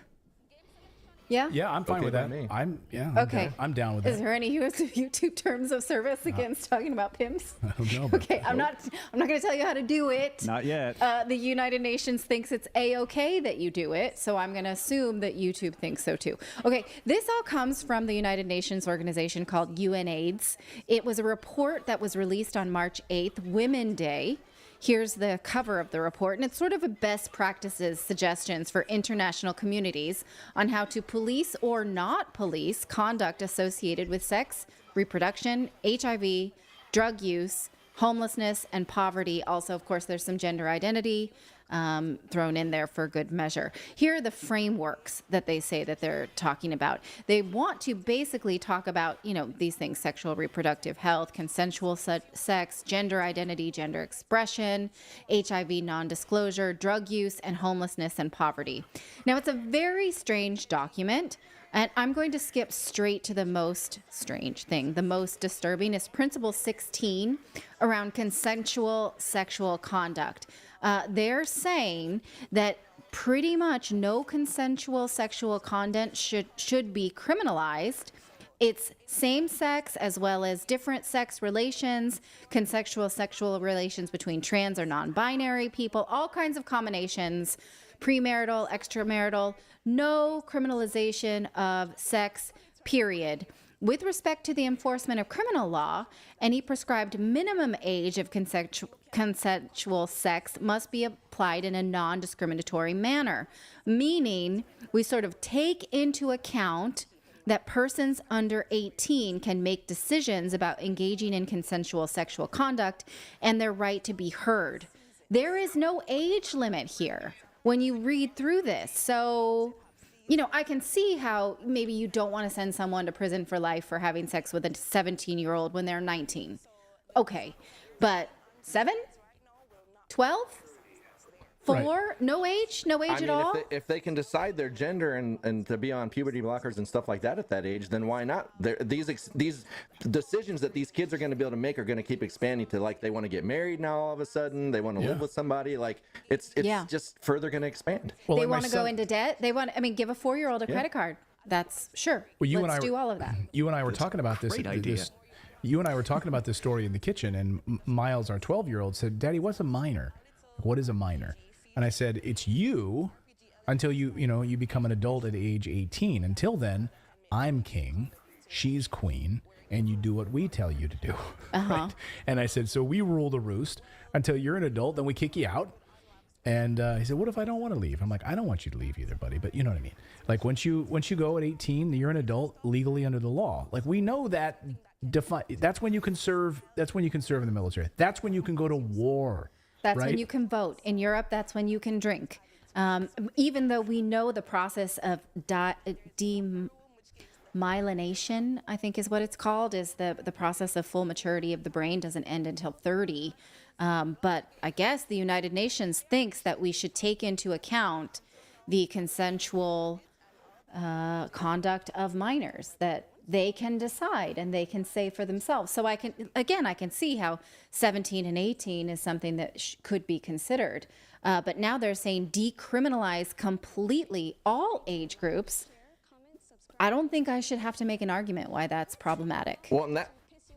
Yeah? Yeah, I'm fine Okay with by that. me. I'm Okay. down. I'm down with Is that. there any YouTube terms of service against talking about pimps? I don't know. But Okay, I'm not going to tell you how to do it. Not yet. The United Nations thinks it's a-okay that you do it, so I'm going to assume that YouTube thinks so too. Okay, this all comes from the United Nations organization called UNAIDS. It was a report that was released on March 8th, Women Day. Here's the cover of the report, and it's sort of a best practices suggestions for international communities on how to police or not police conduct associated with sex, reproduction, HIV, drug use, homelessness, and poverty. Also, of course, there's some gender identity thrown in there for good measure. Here are the frameworks that they say that they're talking about. They want to basically talk about, these things: sexual reproductive health, consensual sex, gender identity, gender expression, HIV non-disclosure, drug use, and homelessness and poverty. Now, it's a very strange document. And I'm going to skip straight to the most strange thing. The most disturbing is Principle 16 around consensual sexual conduct. They're saying that pretty much no consensual sexual conduct should be criminalized. It's same sex as well as different sex relations, consensual sexual relations between trans or non-binary people, all kinds of combinations, premarital, extramarital, no criminalization of sex, period. With respect to the enforcement of criminal law, any prescribed minimum age of consensual sex must be applied in a non-discriminatory manner, meaning we sort of take into account that persons under 18 can make decisions about engaging in consensual sexual conduct and their right to be heard. There is no age limit here when you read through this. So, I can see how maybe you don't want to send someone to prison for life for having sex with a 17-year-old when they're 19. Okay, but 7? 12? 4? Right. No age at all? If they can decide their gender and to be on puberty blockers and stuff like that at that age, then why not? These decisions that these kids are going to be able to make are going to keep expanding to, like, they want to get married now all of a sudden, they want to live with somebody, like it's just further going to expand. Well, they like want to go into debt. They want, give a 4-year-old a credit card. That's sure. Well, Let's do all of that. You and I were talking about this. great idea. You and I were talking about this story in the kitchen, and Miles, our 12-year-old, said, "Daddy, what's a minor? What is a minor?" And I said, "It's you until you become an adult at age 18. Until then, I'm king, she's queen, and you do what we tell you to do." Right? And I said, "So we rule the roost until you're an adult, then we kick you out." And he said, "What if I don't want to leave?" I'm like, "I don't want you to leave either, buddy, but you know what I mean. Like once you go at 18, you're an adult legally under the law. Like we know that that's when you can serve. That's when you can serve in the military. That's when you can go to war. That's right? when you can vote. In Europe, that's when you can drink. Even though we know the process of demyelination, I think is what it's called, is the process of full maturity of the brain doesn't end until 30. But I guess the United Nations thinks that we should take into account the consensual conduct of minors, that they can decide and they can say for themselves. So I can see how 17 and 18 is something that could be considered. But now they're saying decriminalize completely all age groups. I don't think I should have to make an argument why that's problematic. Well, and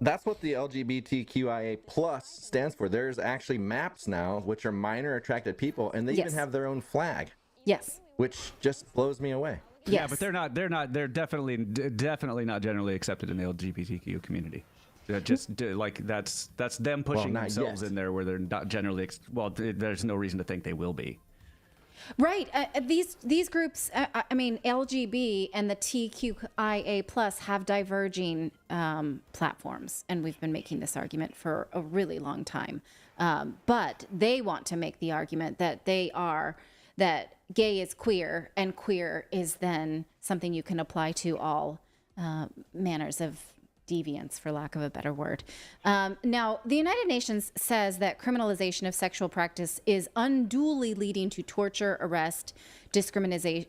that's what the LGBTQIA plus stands for. There's actually maps now, which are minor attracted people, and they even have their own flag. Yes. Which just blows me away. Yeah, Yes. but they're definitely not generally accepted in the LGBTQ community. They're just that's them pushing not themselves yet. in there where they're not generally there's no reason to think they will be. Right. These groups, I mean, LGB and the TQIA plus have diverging platforms, and we've been making this argument for a really long time. But they want to make the argument that that gay is queer, and queer is then something you can apply to all manners of deviance, for lack of a better word. Now, the United Nations says that criminalization of sexual practice is unduly leading to torture, arrest, discrimination,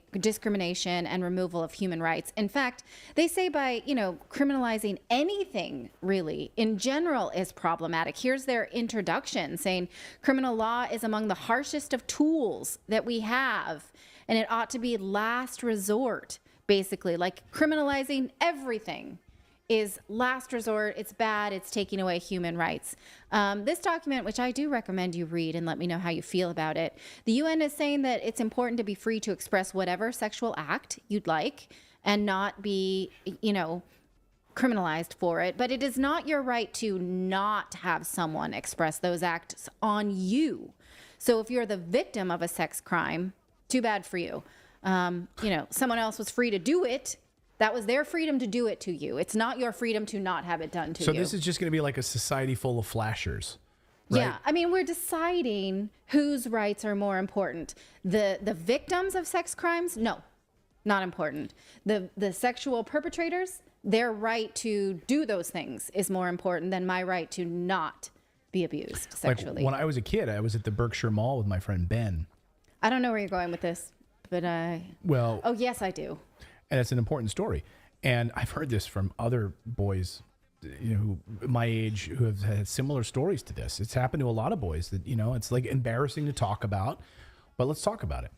and removal of human rights. In fact, they say by, criminalizing anything really in general is problematic. Here's their introduction saying criminal law is among the harshest of tools that we have, and it ought to be last resort, basically, like criminalizing everything is last resort. It's bad. It's taking away human rights. This document, which I do recommend you read and let me know how you feel about it, the UN is saying that it's important to be free to express whatever sexual act you'd like and not be, criminalized for it. But it is not your right to not have someone express those acts on you. So if you're the victim of a sex crime, too bad for you. Someone else was free to do it. That was their freedom to do it to you. It's not your freedom to not have it done to you. So this is just going to be like a society full of flashers. Right? Yeah, I mean, we're deciding whose rights are more important. The victims of sex crimes, no, not important. The sexual perpetrators, their right to do those things is more important than my right to not be abused sexually. Like when I was a kid, I was at the Berkshire Mall with my friend Ben. I don't know where you're going with this, but oh yes, I do. And it's an important story. And I've heard this from other boys, who my age, who have had similar stories to this. It's happened to a lot of boys that, it's like embarrassing to talk about, but let's talk about it.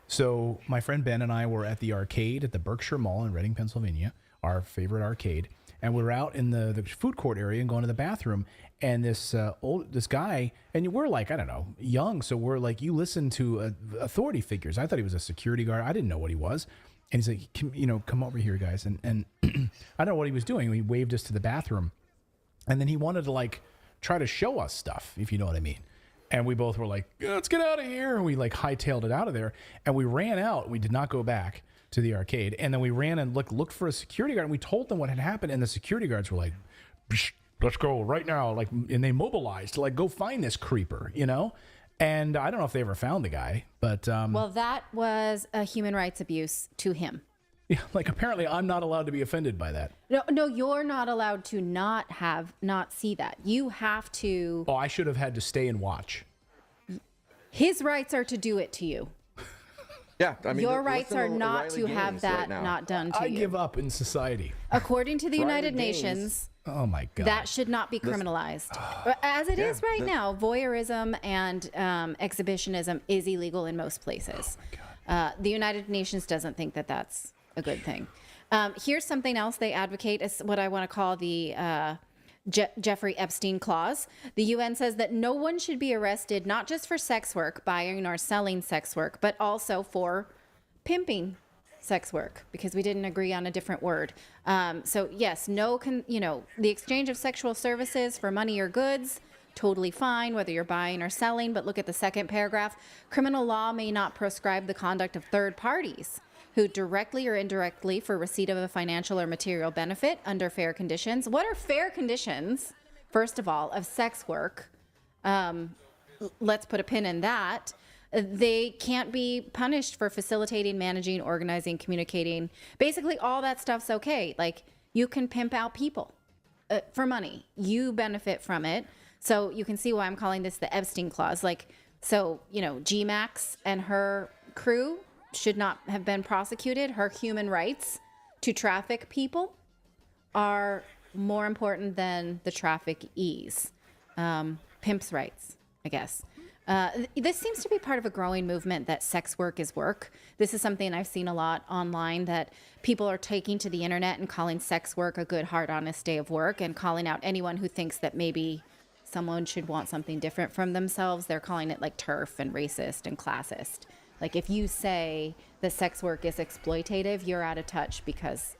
So my friend Ben and I were at the arcade at the Berkshire Mall in Reading, Pennsylvania, our favorite arcade. And we were out in the food court area and going to the bathroom. And this guy, and we're like, I don't know, young. So we're like, you listen to authority figures. I thought he was a security guard. I didn't know what he was. And he's like, come over here, guys. And I don't know what he was doing. He waved us to the bathroom. And then he wanted to try to show us stuff, if you know what I mean. And we both were like, let's get out of here. And we hightailed it out of there. And we ran out. We did not go back to the arcade. And then we ran and looked for a security guard. And we told them what had happened. And the security guards were like, let's go right now. And they mobilized to go find this creeper, And I don't know if they ever found the guy, but well, that was a human rights abuse to him. Yeah, apparently I'm not allowed to be offended by that. No, you're not allowed to not see that. You have to. Oh, I should have had to stay and watch. His rights are to do it to you. Yeah, I mean, your rights are not to have that not done to you. I give up in society. According to the United Nations. Oh my God. That should not be criminalized. As it is right now, voyeurism and exhibitionism is illegal in most places. The United Nations doesn't think that that's a good thing. Here's something else they advocate is what I want to call the Jeffrey Epstein clause. The UN says that no one should be arrested, not just for sex work, buying or selling sex work, but also for pimping sex work, because we didn't agree on a different word. So yes, the exchange of sexual services for money or goods, totally fine, whether you're buying or selling. But look at the second paragraph. Criminal law may not proscribe the conduct of third parties who directly or indirectly for receipt of a financial or material benefit under fair conditions. What are fair conditions, first of all, of sex work? Let's put a pin in that. They can't be punished for facilitating, managing, organizing, communicating. Basically, all that stuff's okay. You can pimp out people for money. You benefit from it. So you can see why I'm calling this the Epstein clause. GMAX and her crew should not have been prosecuted. Her human rights to traffic people are more important than the traffickees. Pimp's rights, I guess. This seems to be part of a growing movement that sex work is work. This is something I've seen a lot online, that people are taking to the internet and calling sex work a good, hard, honest day of work, and calling out anyone who thinks that maybe someone should want something different from themselves. They're calling it TERF and racist and classist. Like if you say that sex work is exploitative, you're out of touch because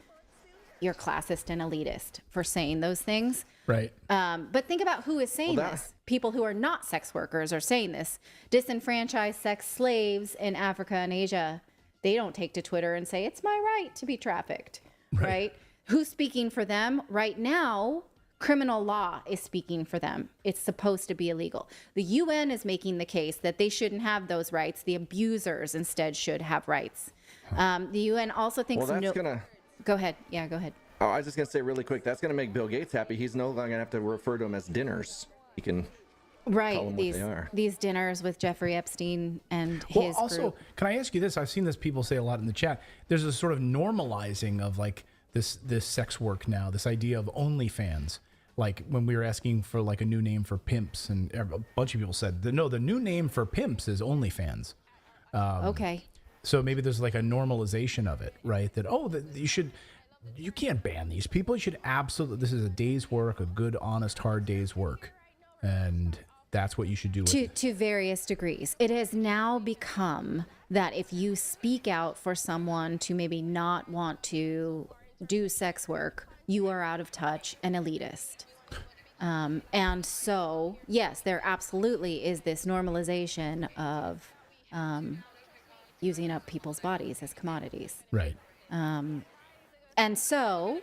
you're classist and elitist for saying those things. Right. But think about who is saying this. People who are not sex workers are saying this. Disenfranchised sex slaves in Africa and Asia, they don't take to Twitter and say, it's my right to be trafficked, right? Who's speaking for them? Right now, criminal law is speaking for them. It's supposed to be illegal. The UN is making the case that they shouldn't have those rights. The abusers instead should have rights. The UN also thinks... Well, that's gonna... Go ahead. Yeah, go ahead. Oh, I was just going to say really quick, that's going to make Bill Gates happy. He's no longer going to have to refer to them as dinners. He can call them what they are. These dinners with Jeffrey Epstein and his Well, also, group. can I ask you this? I've seen this people say a lot in the chat. There's a sort of normalizing of like this sex work now, this idea of OnlyFans. Like when we were asking for like a new name for pimps, and a bunch of people said, no, the new name for pimps is OnlyFans. Okay. So maybe there's like a normalization of it, right? That, you can't ban these people. You should absolutely, this is a day's work, a good, honest, hard day's work. And that's what you should do with it. To various degrees. It has now become that if you speak out for someone to maybe not want to do sex work, you are out of touch and elitist. And so, yes, there absolutely is this normalization of using up people's bodies as commodities. Right. And so,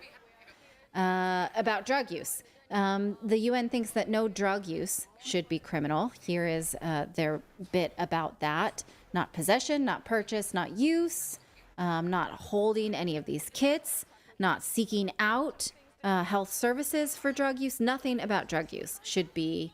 about drug use. The UN thinks that no drug use should be criminal. Here is their bit about that. Not possession, not purchase, not use, not holding any of these kits, not seeking out health services for drug use. Nothing about drug use should be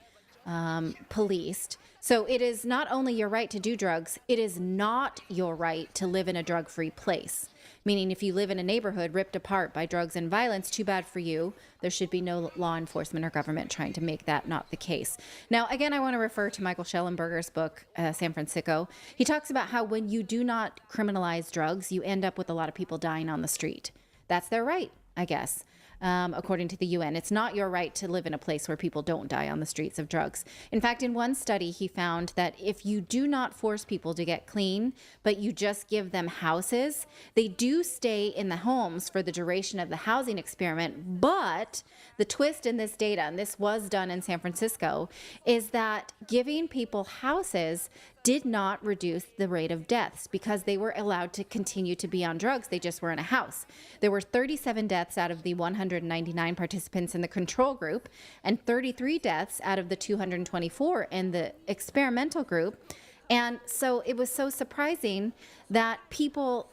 policed. So it is not only your right to do drugs, it is not your right to live in a drug-free place. Meaning if you live in a neighborhood ripped apart by drugs and violence, too bad for you. There should be no law enforcement or government trying to make that not the case. Now, again, I want to refer to Michael Schellenberger's book, San Francisco. He talks about how when you do not criminalize drugs, you end up with a lot of people dying on the street. That's their right, I guess. According to the UN. It's not your right to live in a place where people don't die on the streets of drugs. In fact, in one study, he found that if you do not force people to get clean, but you just give them houses, they do stay in the homes for the duration of the housing experiment. But the twist in this data, and this was done in San Francisco, is that giving people houses did not reduce the rate of deaths because they were allowed to continue to be on drugs. They just were in a house. There were 37 deaths out of the 199 participants in the control group and 33 deaths out of the 224 in the experimental group. And so it was so surprising that people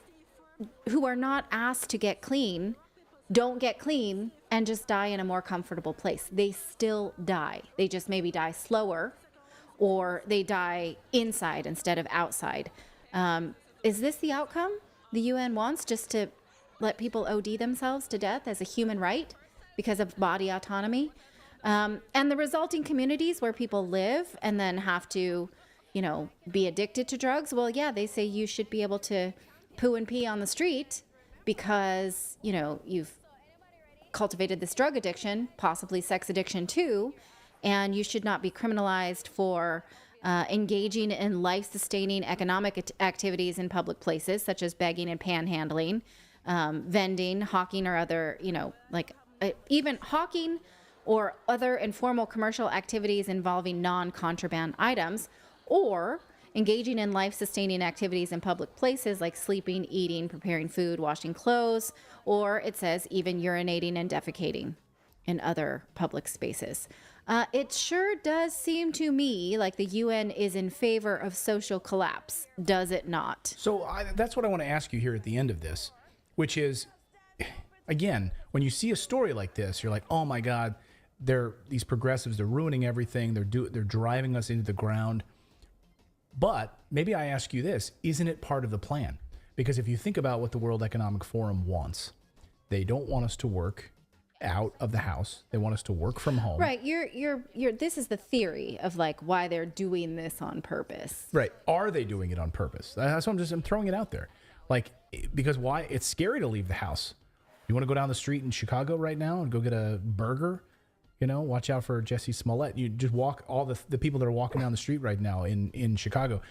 who are not asked to get clean don't get clean and just die in a more comfortable place. They still die. They just maybe die slower, or they die inside instead of outside. Is this the outcome the UN wants, just to let people OD themselves to death as a human right because of body autonomy? And the resulting communities where people live and then have to, be addicted to drugs, well, yeah, they say you should be able to poo and pee on the street because, you've cultivated this drug addiction, possibly sex addiction too, and you should not be criminalized for engaging in life-sustaining economic activities in public places, such as begging and panhandling, vending, hawking, or other, even hawking or other informal commercial activities involving non-contraband items, or engaging in life-sustaining activities in public places like sleeping, eating, preparing food, washing clothes, or it says even urinating and defecating in other public spaces. It sure does seem to me like the UN is in favor of social collapse, does it not? So that's what I want to ask you here at the end of this, which is, again, when you see a story like this, you're like, oh my God, these progressives, they're ruining everything. They're driving us into the ground. But maybe I ask you this, isn't it part of the plan? Because if you think about what the World Economic Forum wants, they don't want us to work out of the house. They want us to work from home. Right. This is the theory of like why they're doing this on purpose. Right. Are they doing it on purpose? That's what I'm throwing it out there. Like, because why? It's scary to leave the house. You want to go down the street in Chicago right now and go get a burger? You know, watch out for Jesse Smollett. You just walk all the people that are walking down the street right now in Chicago,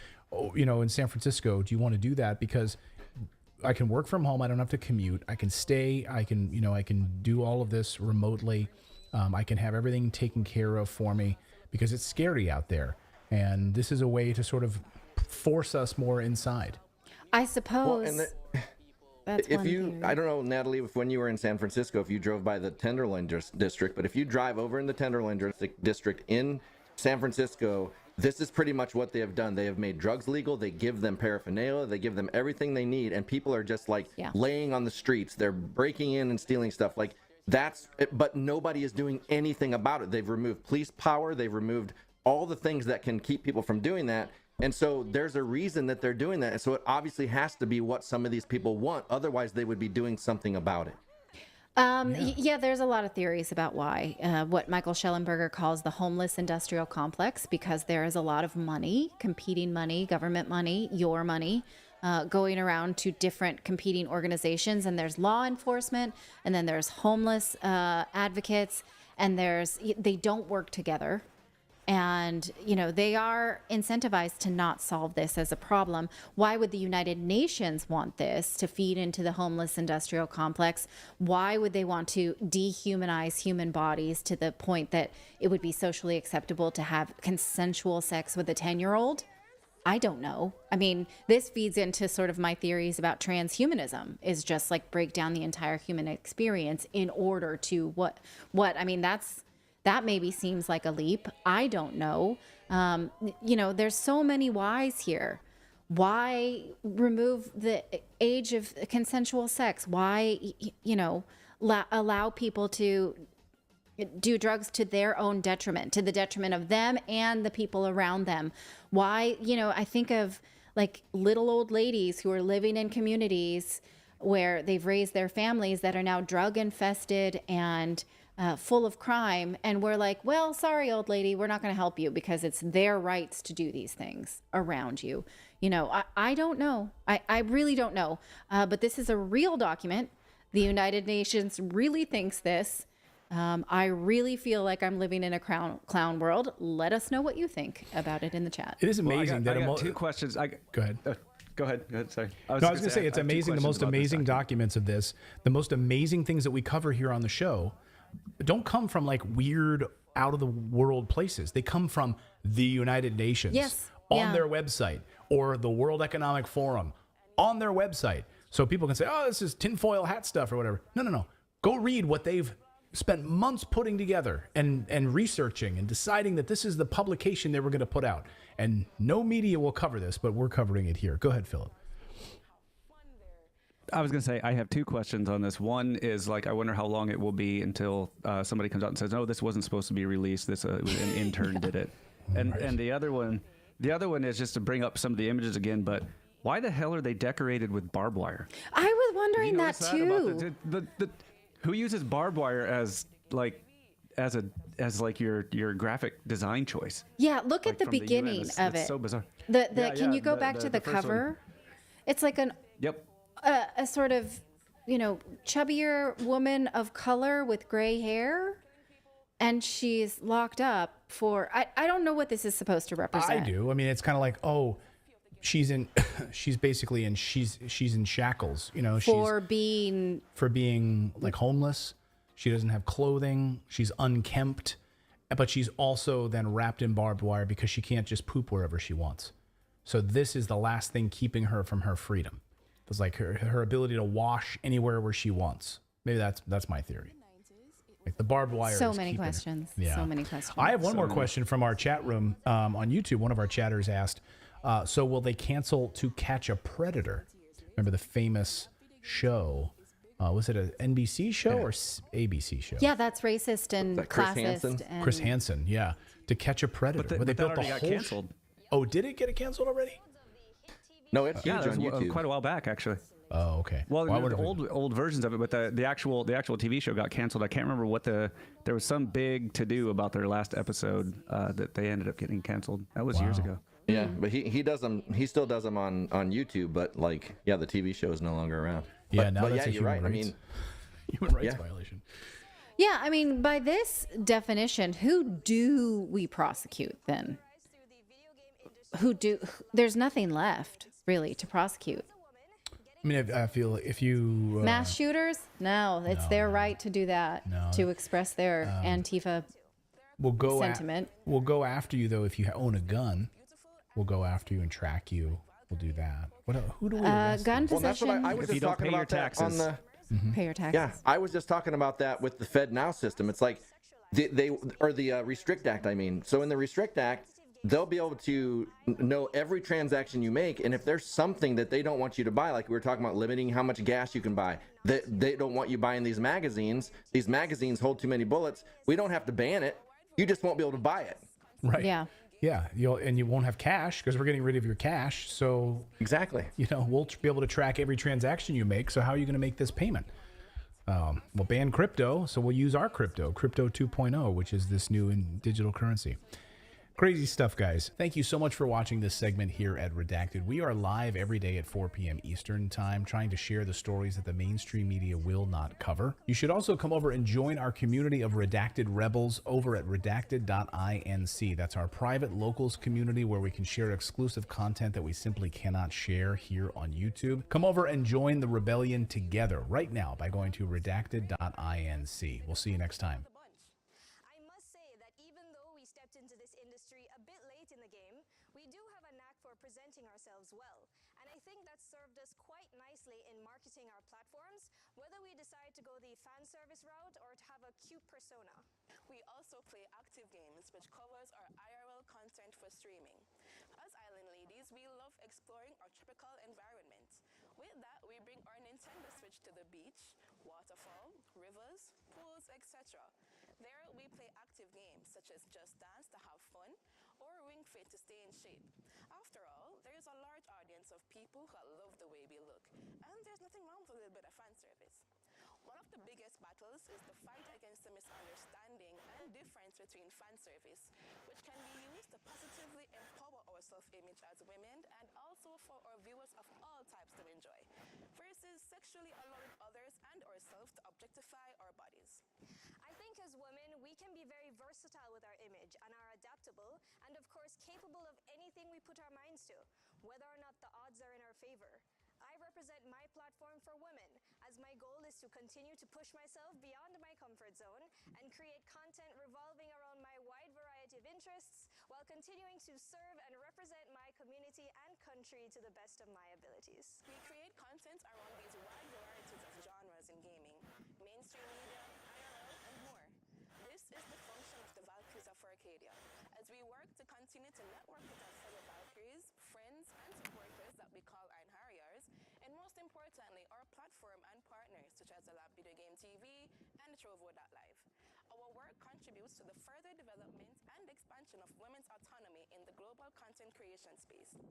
you know, in San Francisco. Do you want to do that? Because I can work from home. I don't have to commute. I can stay. I can do all of this remotely. I can have everything taken care of for me because it's scary out there. And this is a way to sort of force us more inside. I suppose. That's if one you, theory. I don't know, Natalie, if when you were in San Francisco, if you drove by the Tenderloin district, but if you drive over in the Tenderloin district in San Francisco, this is pretty much what they have done. They have made drugs legal. They give them paraphernalia. They give them everything they need. And people are just like laying on the streets. They're breaking in and stealing stuff. Like that's it, but nobody is doing anything about it. They've removed police power. They've removed all the things that can keep people from doing that. And so there's a reason that they're doing that. And so it obviously has to be what some of these people want. Otherwise, they would be doing something about it. Yeah, there's a lot of theories about why. What Michael Schellenberger calls the homeless industrial complex, because there is a lot of money, competing money, government money, your money, going around to different competing organizations. And there's law enforcement, and then there's homeless advocates, and they don't work together. And, you know, they are incentivized to not solve this as a problem. Why would the United Nations want this to feed into the homeless industrial complex? Why would they want to dehumanize human bodies to the point that it would be socially acceptable to have consensual sex with a 10-year-old? I don't know. I mean, this feeds into sort of my theories about transhumanism, is just like break down the entire human experience in order to what I mean, that maybe seems like a leap. I don't know. You know, there's so many whys here. Why remove the age of consensual sex? Why, you know, allow people to do drugs to their own detriment, to the detriment of them and the people around them? Why, you know, I think of like little old ladies who are living in communities where they've raised their families that are now drug infested and full of crime, and we're like, well, sorry, old lady, we're not going to help you because it's their rights to do these things around you. You know, I don't know. I really don't know. But this is a real document. The United Nations really thinks this. I really feel like I'm living in a clown world. Let us know what you think about it in the chat. It is amazing I got two questions. Go ahead. Go ahead. Sorry. I was going to say, it's amazing. The most amazing documents of this, the most amazing things that we cover here on the show don't come from like weird out of the world places. They come from the United Nations on their website, or the World Economic Forum on their website. So people can say, oh, this is tinfoil hat stuff or whatever. No. Go read what they've spent months putting together and researching and deciding that this is the publication they were going to put out. And no media will cover this, but we're covering it here. Go ahead, Philip. I was going to say, I have two questions on this. One is like, I wonder how long it will be until somebody comes out and says, no, this wasn't supposed to be released. This an intern did it. And the other one is just to bring up some of the images again, but why the hell are they decorated with barbed wire? I was wondering that too. Who uses barbed wire as your graphic design choice? Yeah, look at the beginning of it. It's so bizarre. Can you go back to the cover? It's like a sort of, you know, chubbier woman of color with gray hair, and she's locked up for I don't know what this is supposed to represent. I do. I mean, it's kind of like, oh, she's basically in shackles, you know, for being like homeless. She doesn't have clothing. She's unkempt, but she's also then wrapped in barbed wire because she can't just poop wherever she wants. So this is the last thing keeping her from her freedom. It's like her ability to wash anywhere where she wants. Maybe that's my theory. Like the barbed wire. So many questions. Yeah. So many questions. I have one more question from our chat room on YouTube. One of our chatters asked, so will they cancel To Catch a Predator? Remember the famous show? Was it an NBC show or ABC show? Yeah, that's racist and classist. Chris Hansen, yeah. To Catch a Predator. But that already got canceled. Oh, did it get canceled already? No, it's huge on YouTube. Quite a while back, actually. Oh, okay. Well, the old versions of it, but the actual TV show got canceled. I can't remember what there was some big to do about their last episode that they ended up getting canceled. That was years ago. Yeah, but he does them. He still does them on YouTube, but like, the TV show is no longer around. Yeah, but that's a you're right. human rights violation. Yeah, I mean, by this definition, who do we prosecute then? There's nothing left really to prosecute. I mean, I feel if you Mass shooters? No, it's their right to do that, No. to express their Antifa we'll go sentiment. we'll go after you though if you own a gun. We'll go after you and track you. We'll do that. Who do we arrest? Gun Well, that's what possession. I was If just you don't talking pay your about that on taxes. the. Pay your taxes. Yeah, I was just talking about that with the Fed Now system. It's like the Restrict Act. I mean, so in the Restrict Act, they'll be able to know every transaction you make, and if there's something that they don't want you to buy, like we were talking about limiting how much gas you can buy, they don't want you buying these magazines. These magazines hold too many bullets. We don't have to ban it. You just won't be able to buy it. Right. Yeah. Yeah, you won't have cash because we're getting rid of your cash. So Exactly. we'll be able to track every transaction you make. So how are you going to make this payment? We'll ban crypto, so we'll use our crypto 2.0, which is this new digital currency. Crazy stuff, guys. Thank you so much for watching this segment here at Redacted. We are live every day at 4 p.m. Eastern Time, trying to share the stories that the mainstream media will not cover. You should also come over and join our community of Redacted Rebels over at redacted.inc. That's our private locals community where we can share exclusive content that we simply cannot share here on YouTube. Come over and join the rebellion together right now by going to redacted.inc. We'll see you next time. I must say that even though we stepped into this industry a bit late in the game, we do have a knack for presenting ourselves well. And I think that served us quite nicely in marketing our platforms, whether we decide to go the fan service route or to have a cute persona. We also play active games, which covers our IRL content for streaming. As island ladies, we love exploring our tropical environment. With that, we bring our Nintendo Switch to the beach, waterfall, rivers, pools, etc. There, we play active games such as Just Dance to have fun or Ring Fit to stay in shape. After all, there is a large audience of people who love the way we look, and there's nothing wrong with a little bit of fan service. One of the biggest battles is the fight against the misunderstanding and difference between fan service, which can be used to positively empower our self-image as women and also for our viewers of all types to enjoy, versus sexually allowing others and ourselves to objectify our bodies. I think as women, we can be very versatile with our image and are adaptable and of course capable of anything we put our minds to, whether or not the odds are in our favor. I represent my platform for women, as my goal is to continue to push myself beyond my comfort zone and create content revolving around my wide variety of interests while continuing to serve and represent my community and country to the best of my abilities. We create content around these wide varieties of genres in gaming, mainstream media, IRL, and more. This is the function of the Valkyries of Arcadia, as we work to continue to network with our fellow Valkyries, friends, and supporters that we call Iron Harriers, and most importantly, our platform and partners such as the Lab Video Game TV and Trovo.live. Our work contributes to the further development and expansion of women's autonomy in the global content creation space.